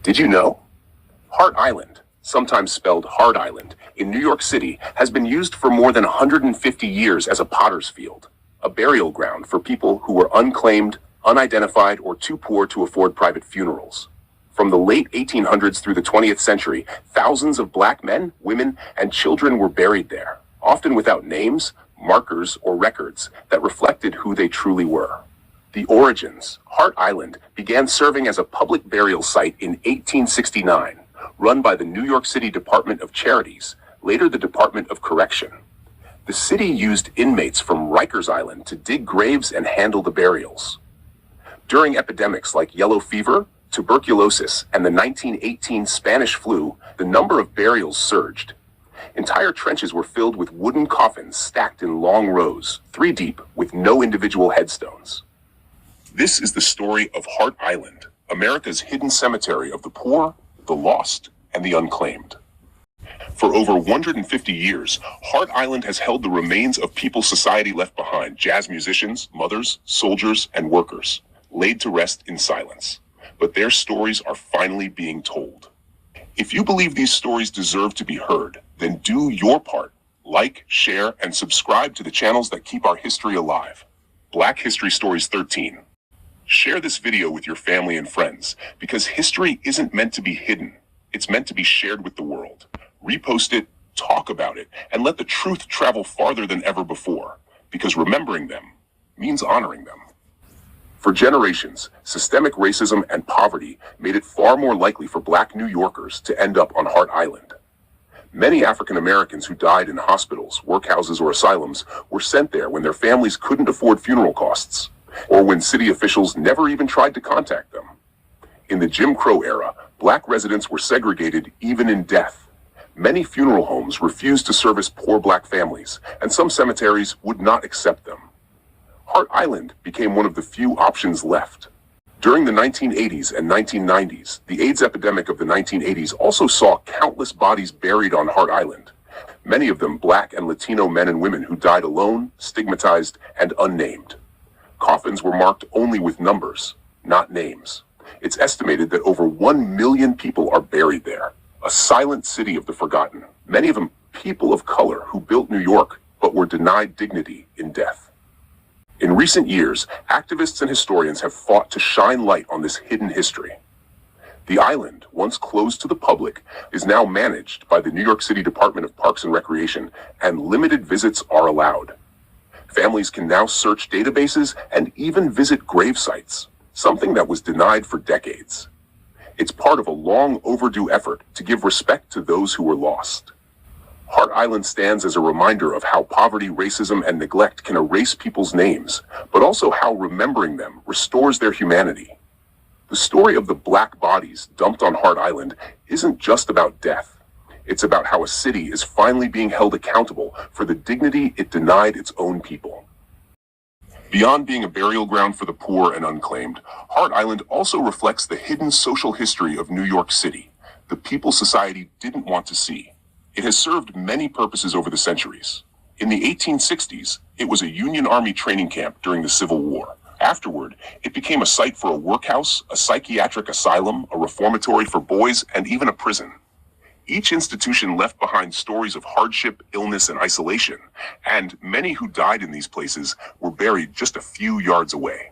Did you know? Hart Island, sometimes spelled Hart Island, in New York City has been used for more than 150 years as a potter's field, a burial ground for people who were unclaimed, unidentified, or too poor to afford private funerals. From the late 1800s through the 20th century, thousands of black men, women, and children were buried there, often without names, markers, or records that reflected who they truly were. The origins: Hart Island began serving as a public burial site in 1869, run by the New York City Department of Charities, later the Department of Correction. The city used inmates from Rikers Island to dig graves and handle the burials. During epidemics like yellow fever, tuberculosis, and the 1918 Spanish flu, the number of burials surged. Entire trenches were filled with wooden coffins stacked in long rows, 3 deep, with no individual headstones. This is the story of Hart Island, America's hidden cemetery of the poor, the lost, and the unclaimed. For over 150 years, Hart Island has held the remains of people society left behind: jazz musicians, mothers, soldiers, and workers, laid to rest in silence. But their stories are finally being told. If you believe these stories deserve to be heard, then do your part. Like, share, and subscribe to the channels that keep our history alive. Black History Stories 13. Share this video with your family and friends, because history isn't meant to be hidden. It's meant to be shared with the world. Repost it, talk about it, and let the truth travel farther than ever before, because remembering them means honoring them. For generations, systemic racism and poverty made it far more likely for Black New Yorkers to end up on Hart Island. Many African Americans who died in hospitals, workhouses, or asylums were sent there when their families couldn't afford funeral costs, or when city officials never even tried to contact them. In the Jim Crow era, Black residents were segregated even in death. Many funeral homes refused to service poor Black families, and some cemeteries would not accept them. Hart Island became one of the few options left. During the 1980s and 1990s, the AIDS epidemic of the 1980s also saw countless bodies buried on Hart Island, many of them Black and Latino men and women who died alone, stigmatized, and unnamed. Coffins were marked only with numbers, not names. It's estimated that over 1 million people are buried there, a silent city of the forgotten, many of them people of color who built New York but were denied dignity in death. In recent years, activists and historians have fought to shine light on this hidden history. The island, once closed to the public, is now managed by the New York City Department of Parks and Recreation, and limited visits are allowed. Families can now search databases and even visit grave sites, something that was denied for decades. It's part of a long overdue effort to give respect to those who were lost. Hart Island stands as a reminder of how poverty, racism, and neglect can erase people's names, but also how remembering them restores their humanity. The story of the Black bodies dumped on Hart Island isn't just about death. It's about how a city is finally being held accountable for the dignity it denied its own people. Beyond being a burial ground for the poor and unclaimed, Hart Island also reflects the hidden social history of New York City, the people society didn't want to see. It has served many purposes over the centuries. In the 1860s, it was a Union Army training camp during the Civil War. Afterward, it became a site for a workhouse, a psychiatric asylum, a reformatory for boys, and even a prison. Each institution left behind stories of hardship, illness, and isolation, and many who died in these places were buried just a few yards away.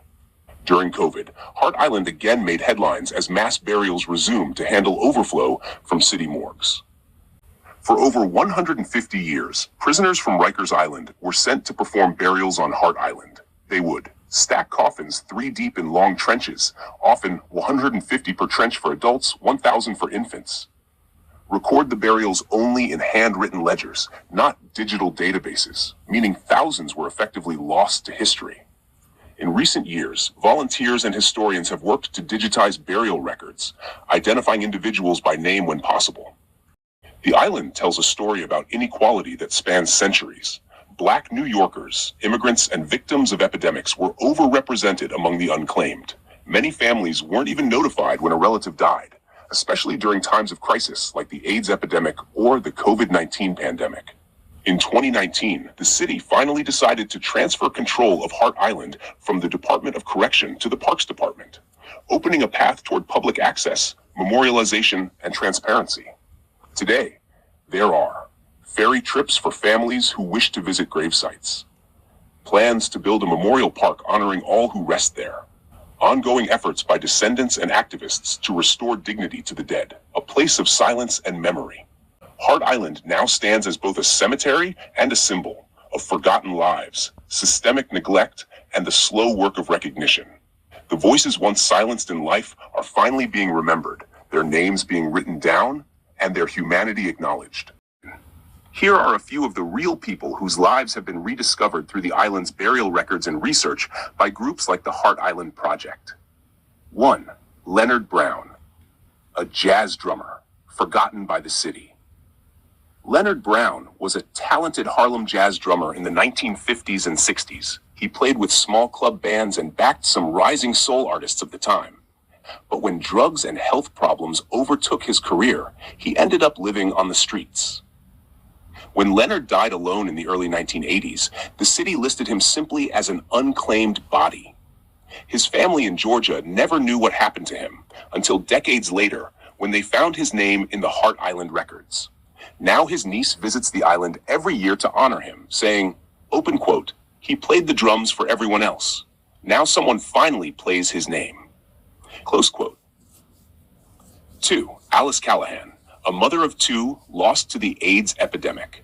During COVID, Hart Island again made headlines as mass burials resumed to handle overflow from city morgues. For over 150 years, prisoners from Rikers Island were sent to perform burials on Hart Island. They would stack coffins 3 deep in long trenches, often 150 per trench for adults, 1,000 for infants. Record the burials only in handwritten ledgers, not digital databases, meaning thousands were effectively lost to history. In recent years, volunteers and historians have worked to digitize burial records, identifying individuals by name when possible. The island tells a story about inequality that spans centuries. Black New Yorkers, immigrants, and victims of epidemics were overrepresented among the unclaimed. Many families weren't even notified when a relative died, especially during times of crisis like the AIDS epidemic or the COVID-19 pandemic. In 2019, the city finally decided to transfer control of Hart Island from the Department of Correction to the Parks Department, opening a path toward public access, memorialization, and transparency. Today, there are ferry trips for families who wish to visit grave sites, plans to build a memorial park honoring all who rest there, ongoing efforts by descendants and activists to restore dignity to the dead, a place of silence and memory. Hart Island now stands as both a cemetery and a symbol of forgotten lives, systemic neglect, and the slow work of recognition. The voices once silenced in life are finally being remembered, their names being written down, and their humanity acknowledged. Here are a few of the real people whose lives have been rediscovered through the island's burial records and research by groups like the Hart Island Project. 1. Leonard Brown, a jazz drummer, forgotten by the city. Leonard Brown was a talented Harlem jazz drummer in the 1950s and 60s. He played with small club bands and backed some rising soul artists of the time. But when drugs and health problems overtook his career, he ended up living on the streets. When Leonard died alone in the early 1980s, the city listed him simply as an unclaimed body. His family in Georgia never knew what happened to him until decades later when they found his name in the Hart Island records. Now his niece visits the island every year to honor him, saying, open quote, "He played the drums for everyone else. Now someone finally plays his name." Close quote. 2. Alice Callahan, a mother of two lost to the AIDS epidemic.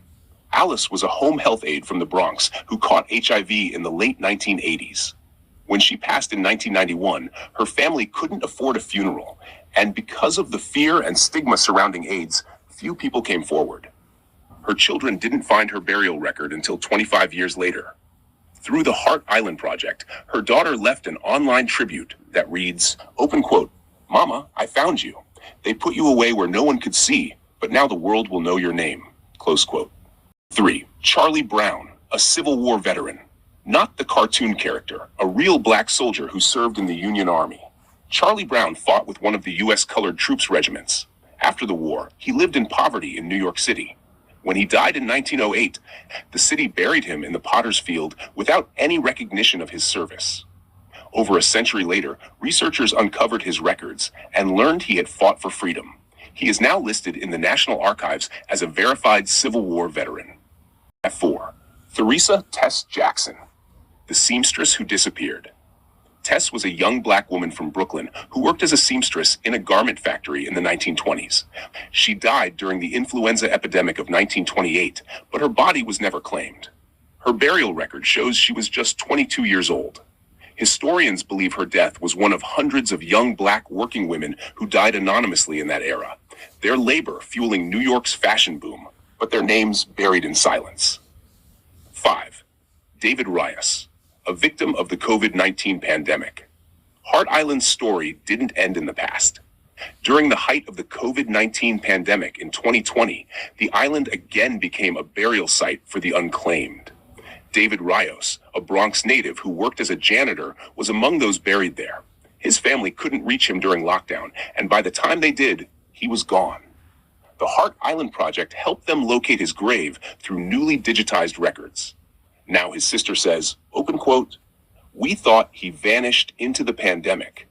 Alice was a home health aide from the Bronx who caught HIV in the late 1980s. When she passed in 1991, her family couldn't afford a funeral, and because of the fear and stigma surrounding AIDS, few people came forward. Her children didn't find her burial record until 25 years later. Through the Hart Island Project, her daughter left an online tribute that reads, open quote, "Mama, I found you. They put you away where no one could see, but now the world will know your name." Close quote. 3. Charlie Brown, a Civil War veteran. Not the cartoon character, a real black soldier who served in the Union Army. Charlie Brown fought with one of the U.S. Colored Troops regiments. After the war, he lived in poverty in New York City. When he died in 1908, the city buried him in the Potter's Field without any recognition of his service. Over a century later, researchers uncovered his records and learned he had fought for freedom. He is now listed in the National Archives as a verified Civil War veteran. 4. Theresa Tess Jackson, the seamstress who disappeared. Tess was a young black woman from Brooklyn who worked as a seamstress in a garment factory in the 1920s. She died during the influenza epidemic of 1928, but her body was never claimed. Her burial record shows she was just 22 years old. Historians believe her death was one of hundreds of young black working women who died anonymously in that era, their labor fueling New York's fashion boom, but their names buried in silence. 5. David Rios, a victim of the COVID-19 pandemic. Hart Island's story didn't end in the past. During the height of the COVID-19 pandemic in 2020, the island again became a burial site for the unclaimed. David Rios, a Bronx native who worked as a janitor, was among those buried there. His family couldn't reach him during lockdown, and by the time they did, he was gone. The Hart Island Project helped them locate his grave through newly digitized records. Now his sister says, open quote, "We thought he vanished into the pandemic.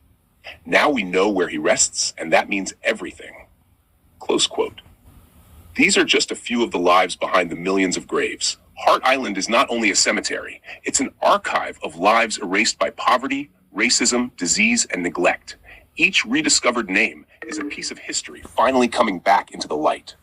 Now we know where he rests, and that means everything." Close quote. These are just a few of the lives behind the millions of graves. Hart Island is not only a cemetery, it's an archive of lives erased by poverty, racism, disease, and neglect. Each rediscovered name is a piece of history finally coming back into the light.